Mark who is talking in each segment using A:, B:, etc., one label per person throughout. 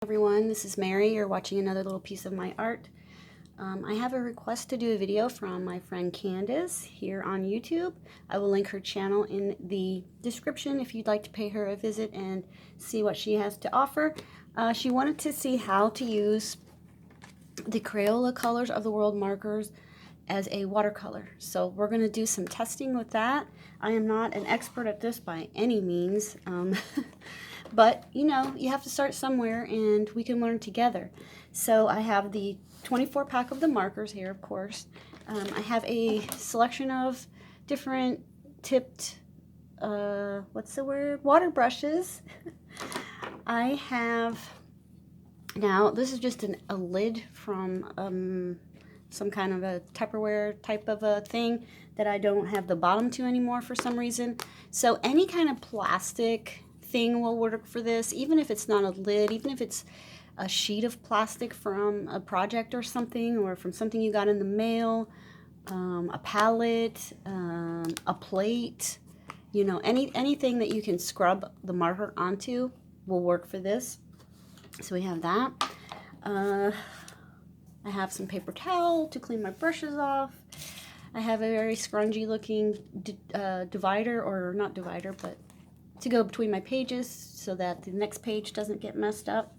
A: Everyone, this is Mary. You're watching another little piece of my art. I have a request to do a video from my friend Candace here on YouTube. I will link her channel in the description if you'd like to pay her a visit and see what she has to offer. She wanted to see how to use the Crayola Colors of the World markers as a watercolor. So we're going to do some testing with that. I am not an expert at this by any means, but you know, you have to start somewhere and we can learn together. So I have the 24 pack of the markers here, of course. I have a selection of different tipped, water brushes. I have, now this is just a lid from some kind of a Tupperware type of a thing that I don't have the bottom to anymore for some reason. So any kind of plastic thing will work for this, even if it's not a lid, even if it's a sheet of plastic from a project or something, or from something you got in the mail, a palette, a plate, you know, anything that you can scrub the marker onto will work for this. So we have that. I have some paper towel to clean my brushes off. I have a very scrungy looking divider, or not divider, but to go between my pages so that the next page doesn't get messed up.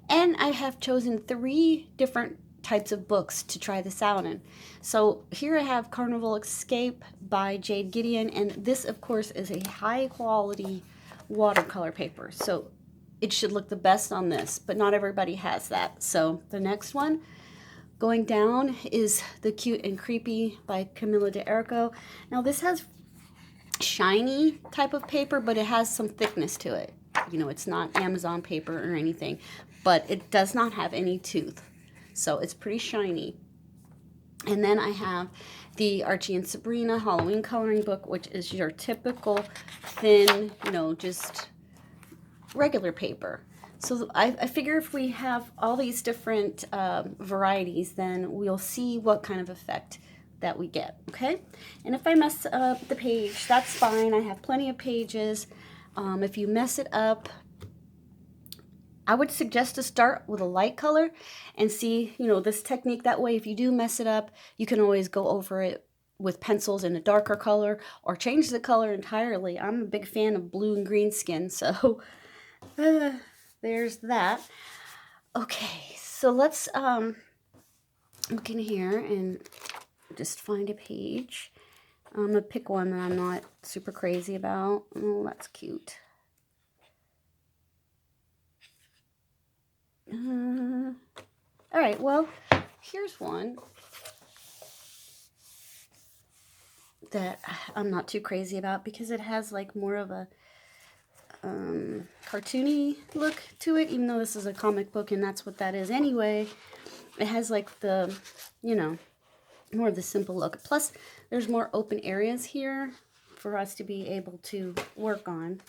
A: And I have chosen 3 different types of books to try this out in. So here I have Carnival Escape by Jade Gideon, and this of course is a high quality watercolor paper. So it should look the best on this, but not everybody has that. So the next one going down is The Cute and Creepy by Camilla de Erico. Now this has shiny type of paper, but it has some thickness to it. You know, it's not Amazon paper or anything, but it does not have any tooth. So it's pretty shiny. And then I have the Archie and Sabrina Halloween coloring book, which is your typical thin, you know, just regular paper. So I figure if we have all these different varieties, then we'll see what kind of effect that we get, okay? And if I mess up the page, that's fine. I have plenty of pages. If you mess it up, I would suggest to start with a light color and see, you know, this technique. That way, if you do mess it up, you can always go over it with pencils in a darker color or change the color entirely. I'm a big fan of blue and green skin, so there's that. Okay, so let's look in here and just find a page. I'm gonna pick one that I'm not super crazy about. Oh, that's cute. All right, well, here's one that I'm not too crazy about because it has like more of a cartoony look to it, even though this is a comic book and that's what that is anyway. It has like the, you know, more of the simple look. Plus, there's more open areas here for us to be able to work on.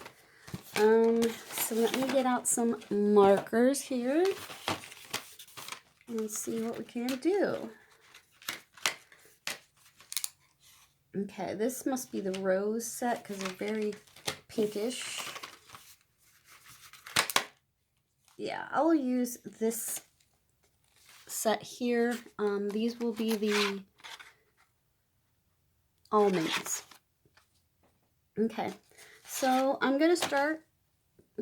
A: So let me get out some markers here and see what we can do. Okay, this must be the rose set because they're very pinkish. Yeah, I'll use this set here. These will be the almonds. Okay, so I'm going to start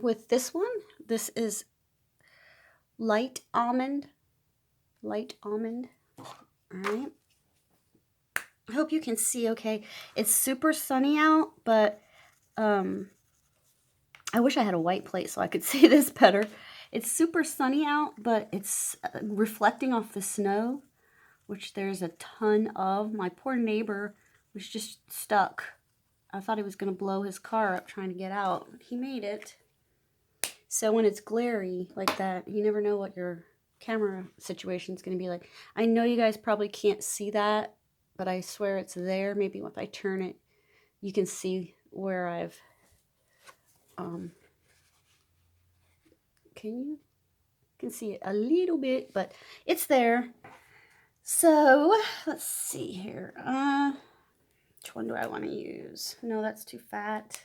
A: with this one. This is light almond. Light almond. All right. I hope you can see okay. It's super sunny out, but I wish I had a white plate so I could see this better. It's super sunny out, but it's reflecting off the snow, which there's a ton of. My poor neighbor was just stuck. I thought he was going to blow his car up trying to get out. He made it. So when it's glary like that, you never know what your camera situation is going to be like. I know you guys probably can't see that, but I swear it's there. Maybe if I turn it, you can see where I've, you can see it a little bit, but it's there. So let's see here. Which one do I want to use? No, that's too fat.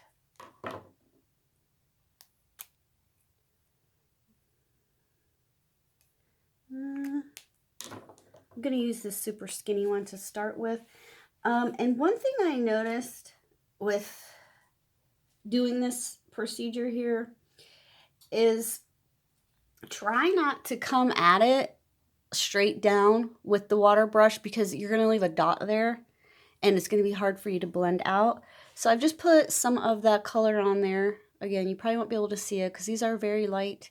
A: I'm going to use this super skinny one to start with. And one thing I noticed with doing this procedure here is try not to come at it straight down with the water brush, because you're going to leave a dot there and it's going to be hard for you to blend out. So I've just put some of that color on there. Again, you probably won't be able to see it because these are very light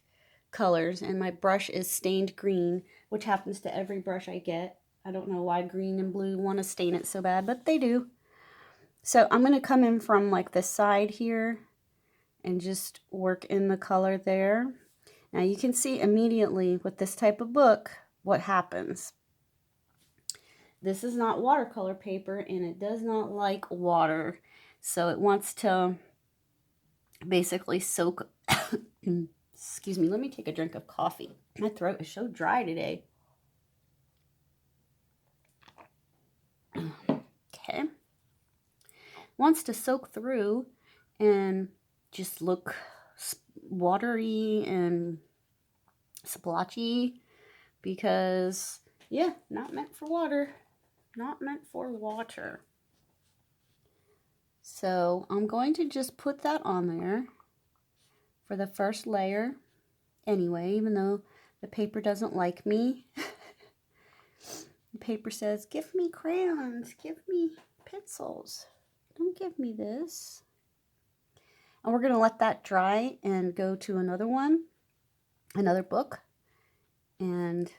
A: colors, and my brush is stained green, which happens to every brush I get. I don't know why green and blue want to stain it so bad, but they do. So I'm going to come in from like this side here and just work in the color there. Now you can see immediately with this type of book what happens. This is not watercolor paper, and it does not like water. So it wants to basically soak. Excuse me, let me take a drink of coffee. My throat is so dry today. Okay. Wants to soak through and just look watery and splotchy, because yeah, not meant for water. Not meant for water. So I'm going to just put that on there for the first layer anyway, even though the paper doesn't like me. The paper says, give me crayons, give me pencils. Don't give me this. And we're going to let that dry and go to another one, another book, and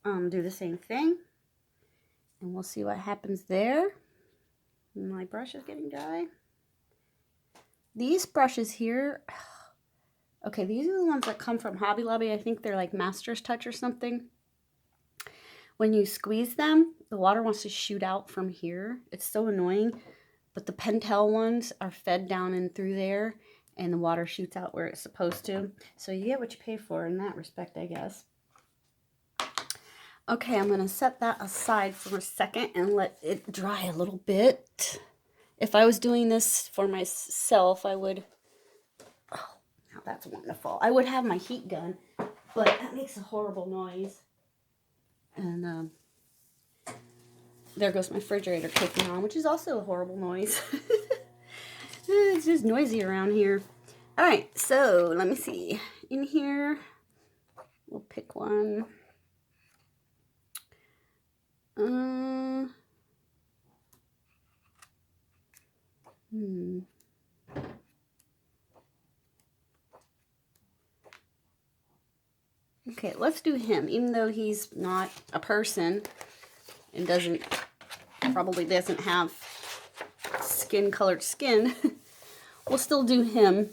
A: do the same thing. And we'll see what happens there. My brush is getting dry. These brushes here, okay, these are the ones that come from Hobby Lobby. I think they're like Master's Touch or something. When you squeeze them, the water wants to shoot out from here. It's so annoying. But the Pentel ones are fed down and through there, and the water shoots out where it's supposed to. So you get what you pay for in that respect, I guess. Okay, I'm going to set that aside for a second and let it dry a little bit. If I was doing this for myself, I would... Oh, now that's wonderful. I would have my heat gun, but that makes a horrible noise. And there goes my refrigerator kicking on, which is also a horrible noise. It's just noisy around here. All right, so let me see. In here, we'll pick one. Okay, let's do him. Even though he's not a person and probably doesn't have colored skin, we'll still do him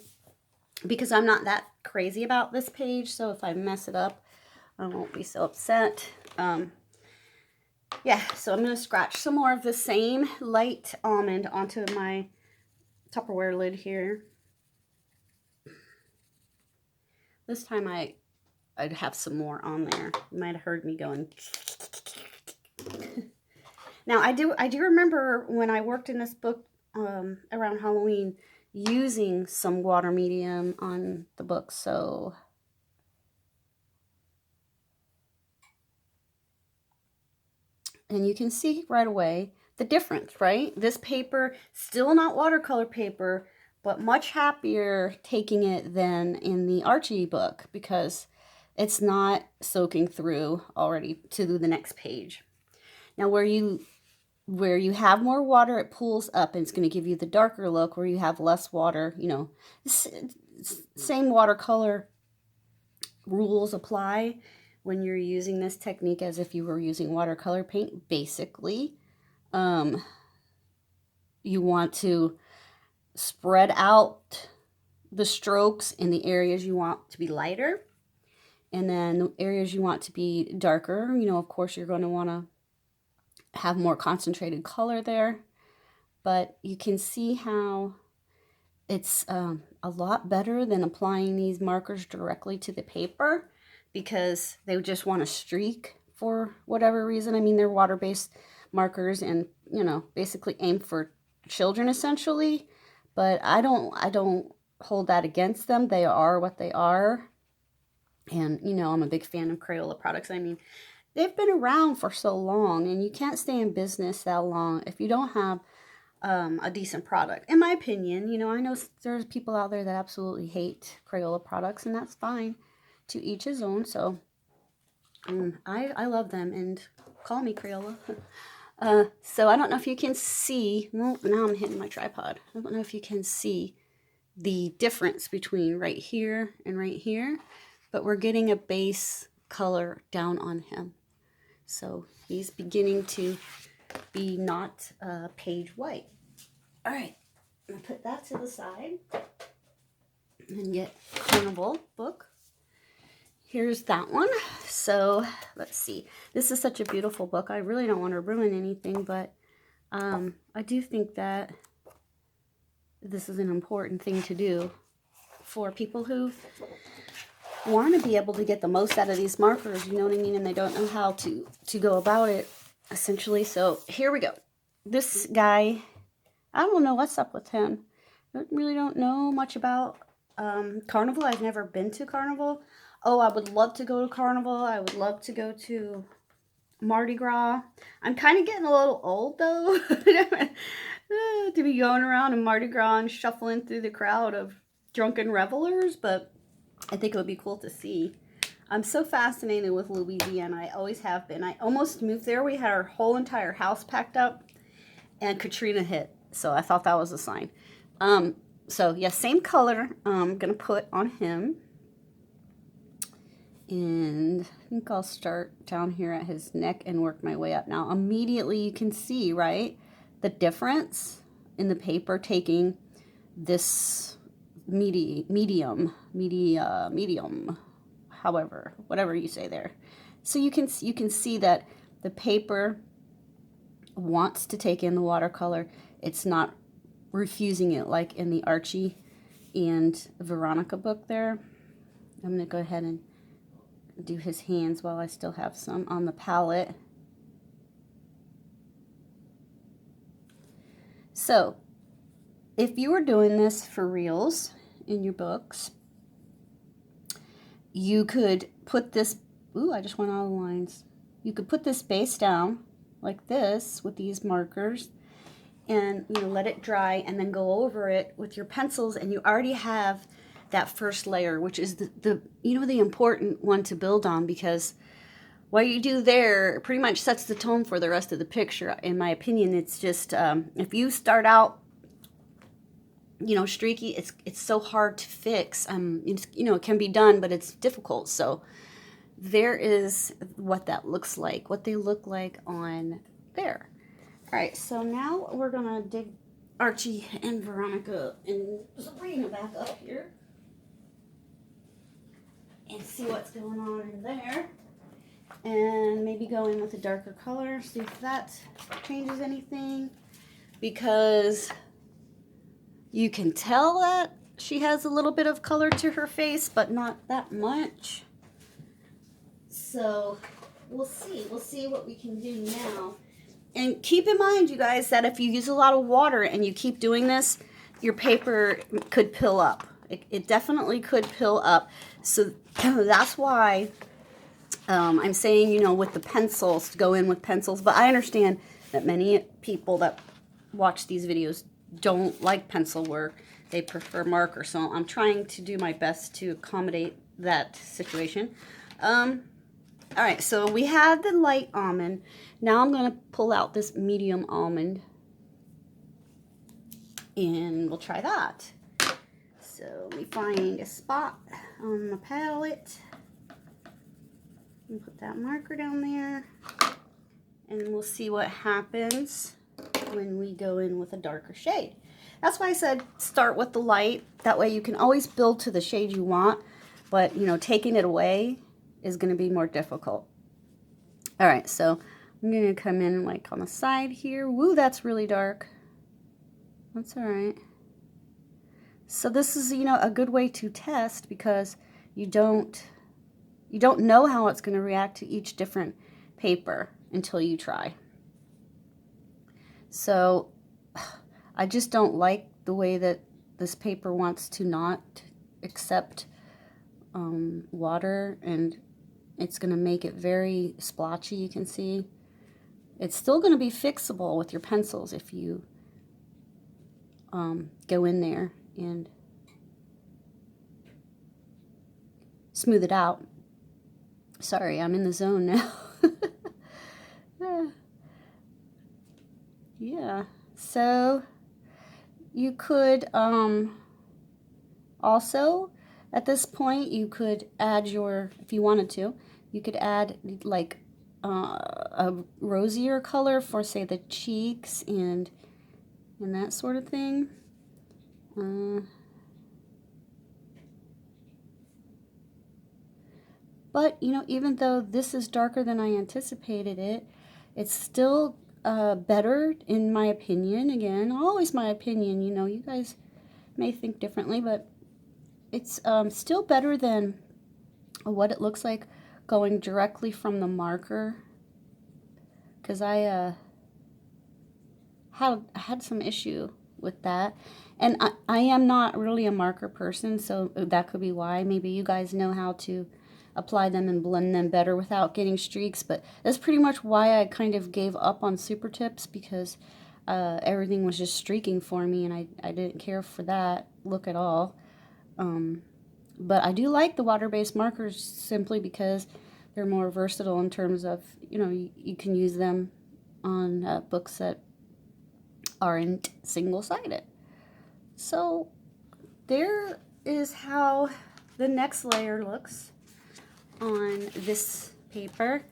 A: because I'm not that crazy about this page. So if I mess it up, I won't be so upset. Yeah, so I'm going to scratch some more of the same light almond onto my Tupperware lid here. This time I'd have some more on there. You might have heard me going. Now I do remember when I worked in this book around Halloween using some water medium on the book, so and you can see right away the difference, right? This paper, still not watercolor paper, but much happier taking it than in the Archie book because it's not soaking through already to the next page. Now where you have more water, it pools up and it's going to give you the darker look. Where you have less water, you know, same watercolor rules apply when you're using this technique as if you were using watercolor paint. Basically, you want to spread out the strokes in the areas you want to be lighter, and then the areas you want to be darker, you know, of course you're going to want to have more concentrated color there. But you can see how it's a lot better than applying these markers directly to the paper, because they just want to streak for whatever reason. I mean, they're water-based markers and, you know, basically aimed for children essentially, but I don't hold that against them. They are what they are. And, you know, I'm a big fan of Crayola products. I mean, they've been around for so long, and you can't stay in business that long if you don't have a decent product. In my opinion, you know, I know there's people out there that absolutely hate Crayola products, and that's fine. To each his own. So I love them, and call me Crayola. So I don't know if you can see, well, now I'm hitting my tripod. I don't know if you can see the difference between right here and right here, but we're getting a base color down on him. So he's beginning to be not page white. All right, I'm gonna put that to the side and get Carnival book. Here's that one. So let's see. This is such a beautiful book. I really don't want to ruin anything, but I do think that this is an important thing to do for people who want to be able to get the most out of these markers, you know what I mean? And they don't know how to go about it, essentially. So here we go. This guy, I don't know what's up with him. I really don't know much about Carnival. I've never been to Carnival. Oh, I would love to go to Carnival. I would love to go to Mardi Gras. I'm kind of getting a little old, though, to be going around in Mardi Gras and shuffling through the crowd of drunken revelers, but I think it would be cool to see. I'm so fascinated with Louisiana. I always have been. I almost moved there. We had our whole entire house packed up, and Katrina hit, so I thought that was a sign. So, yeah, same color I'm going to put on him. And I think I'll start down here at his neck and work my way up. Now, immediately you can see, right, the difference in the paper taking this medium, however, whatever you say there. So you can see that the paper wants to take in the watercolor. It's not refusing it like in the Archie and Veronica book there. I'm going to go ahead and do his hands while I still have some on the palette. So, if you were doing this for reals in your books, you could put this, ooh, I just went all the lines. You could put this base down like this with these markers and, you know, let it dry and then go over it with your pencils, and you already have that first layer, which is the you know, the important one to build on, because what you do there pretty much sets the tone for the rest of the picture. In my opinion, it's just if you start out, you know, streaky, it's so hard to fix. It's, you know, it can be done, but it's difficult. So there is what that looks like, what they look like on there. All right, so now we're gonna dig Archie and Veronica and Sabrina back up here and see what's going on in there, and maybe go in with a darker color, see if that changes anything, because you can tell that she has a little bit of color to her face, but not that much. So we'll see what we can do now. And keep in mind, you guys, that if you use a lot of water and you keep doing this, your paper could pill up. It definitely could pill up. So that's why I'm saying, you know, with the pencils, to go in with pencils. But I understand that many people that watch these videos don't like pencil work. They prefer marker. So I'm trying to do my best to accommodate that situation. All right, so we had the light almond. Now I'm going to pull out this medium almond, and we'll try that. So let me find a spot on the palette and put that marker down there, and we'll see what happens when we go in with a darker shade. That's why I said start with the light. That way you can always build to the shade you want, but, you know, taking it away is going to be more difficult. All right, so I'm going to come in like on the side here. Woo, that's really dark. That's all right. So this is, you know, a good way to test, because you don't know how it's going to react to each different paper until you try. So I just don't like the way that this paper wants to not accept water, and It's going to make it very splotchy, you can see. It's still going to be fixable with your pencils if you go in there and smooth it out. Sorry, I'm in the zone now. Yeah, so you could also, at this point, you could add your, if you wanted to, you could add like a rosier color for, say, the cheeks and that sort of thing. But, you know, even though this is darker than I anticipated it, it's still better, in my opinion. Again, always my opinion, you know, you guys may think differently, but it's still better than what it looks like going directly from the marker, because I had some issue with that. And I am not really a marker person, so that could be why. Maybe you guys know how to apply them and blend them better without getting streaks, but that's pretty much why I kind of gave up on super tips, because everything was just streaking for me, and I didn't care for that look at all. But I do like the water-based markers simply because they're more versatile in terms of, you know, you can use them on books that aren't single-sided. So there is how the next layer looks on this paper.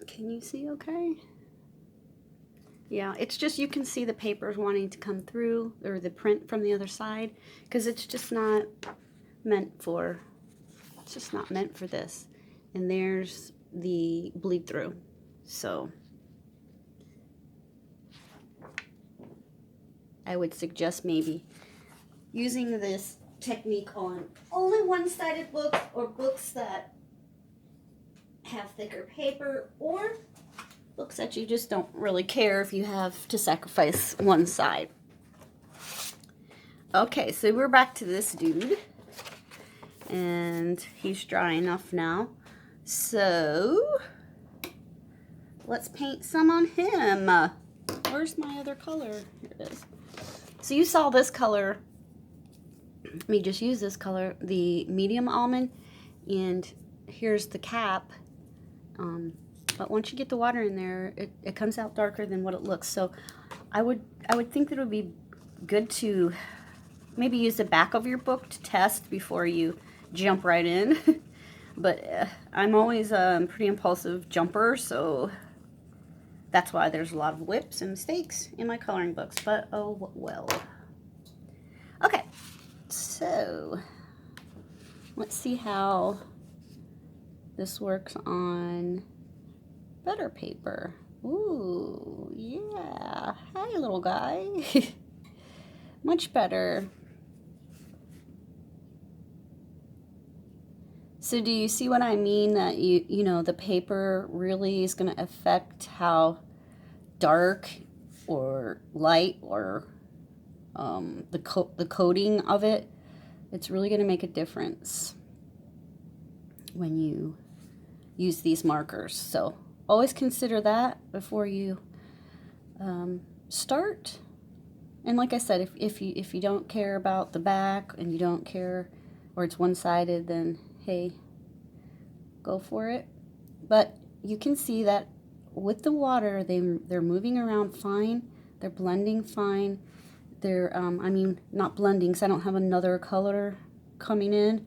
A: Can you see okay? Yeah, it's just, you can see the paper's wanting to come through, or the print from the other side, because it's just not meant for, it's just not meant for this. And there's the bleed through. So I would suggest maybe using this technique on only one-sided books, or books that have thicker paper, or books that you just don't really care if you have to sacrifice one side. Okay, so we're back to this dude, and he's dry enough now. So let's paint some on him. Where's my other color? Here it is. So you saw this color. Let me just use this color, the medium almond, and here's the cap. But once you get the water in there, it comes out darker than what it looks. So I would think that it would be good to maybe use the back of your book to test before you jump right in. But I'm always a pretty impulsive jumper, so that's why there's a lot of whips and mistakes in my coloring books. But oh well. Okay, so let's see how this works on better paper. Ooh, yeah. Hi, little guy. Much better. So do you see what I mean? That you know, the paper really is going to affect how dark or light or the coating of it. It's really going to make a difference when you use these markers. So always consider that before you start. And like I said, if you don't care about the back, and you don't care, or it's one-sided, then hey, go for it. But you can see that with the water, they're moving around fine. They're blending fine. They're I mean, not blending, because I don't have another color coming in,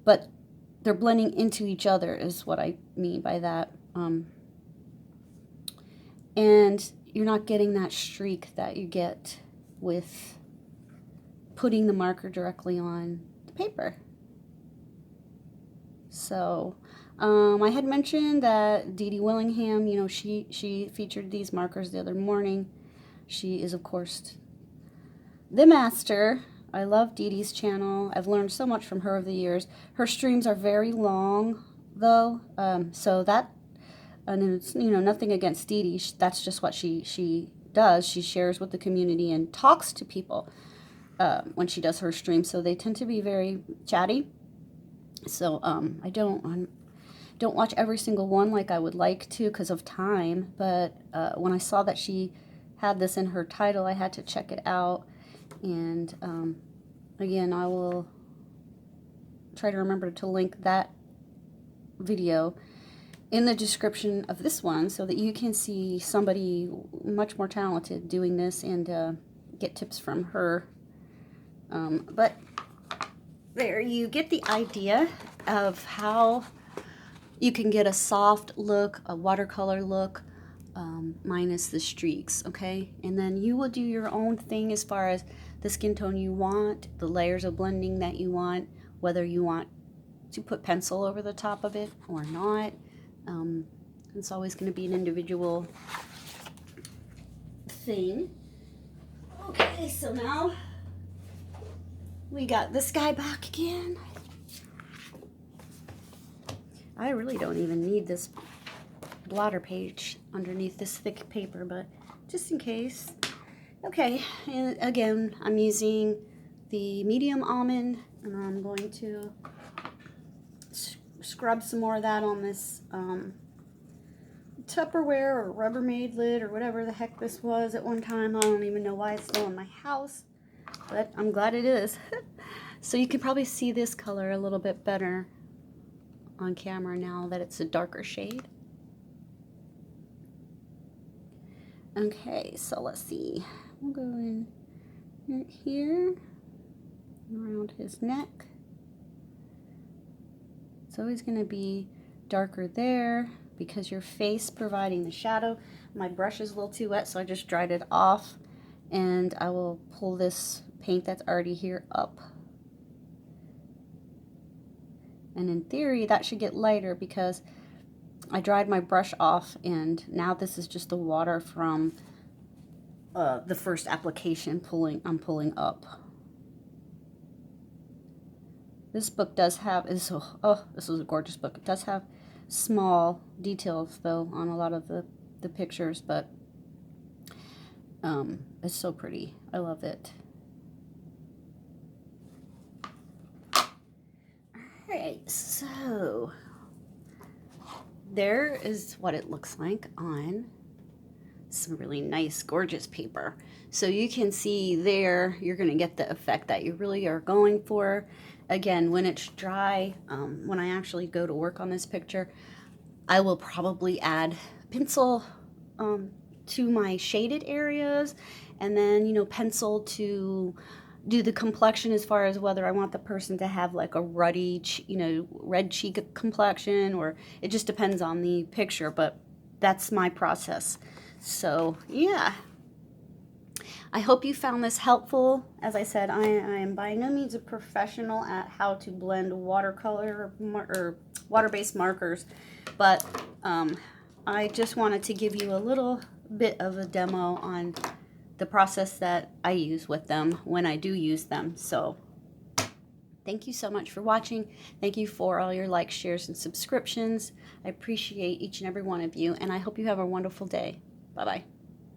A: but they're blending into each other is what I mean by that. And you're not getting that streak that you get with putting the marker directly on the paper. So I had mentioned that Dee Dee Willingham, you know, she featured these markers the other morning. She is, of course, the master. I love Dee Dee's channel. I've learned so much from her over the years. Her streams are very long, though, so that, and it's, you know, nothing against Dee Dee. That's just what she does. She shares with the community and talks to people. when she does her stream, so they tend to be very chatty. So I don't watch every single one like I would like to because of time, but when I saw that she had this in her title, I had to check it out. And again, I will try to remember to link that video in the description of this one so that you can see somebody much more talented doing this and get tips from her. But there you get the idea of how you can get a soft look, a watercolor look, minus the streaks, okay? And then you will do your own thing as far as the skin tone you want, the layers of blending that you want, whether you want to put pencil over the top of it or not. It's always going to be an individual thing. Okay, so now we got this guy back again. I really don't even need this blotter page underneath this thick paper, but just in case. Okay, and again, I'm using the medium almond, and I'm going to scrub some more of that on this Tupperware or Rubbermaid lid or whatever the heck this was at one time. I don't even know why it's still in my house, but I'm glad it is. So you can probably see this color a little bit better on camera now that it's a darker shade. Okay, so let's see. We'll go in right here, around his neck. It's always going to be darker there because your face providing the shadow. My brush is a little too wet, so I just dried it off, and I will pull this paint that's already here up. And in theory, that should get lighter because I dried my brush off, and now this is just the water from the first application I'm pulling up. This book does have, this is a gorgeous book. It does have small details, though, on a lot of the pictures, but it's so pretty. I love it. Alright, so there is what it looks like on some really nice, gorgeous paper. So you can see there, you're going to get the effect that you really are going for. Again, when it's dry, when I actually go to work on this picture, I will probably add pencil to my shaded areas, and then, you know, pencil to do the complexion as far as whether I want the person to have like a ruddy, red cheek complexion, or it just depends on the picture, but that's my process. So, yeah. I hope you found this helpful. As I said, I am by no means a professional at how to blend watercolor or water-based markers, but I just wanted to give you a little bit of a demo on the process that I use with them when I do use them. So thank you so much for watching. Thank you for all your likes, shares, and subscriptions. I appreciate each and every one of you, and I hope you have a wonderful day. Bye-bye.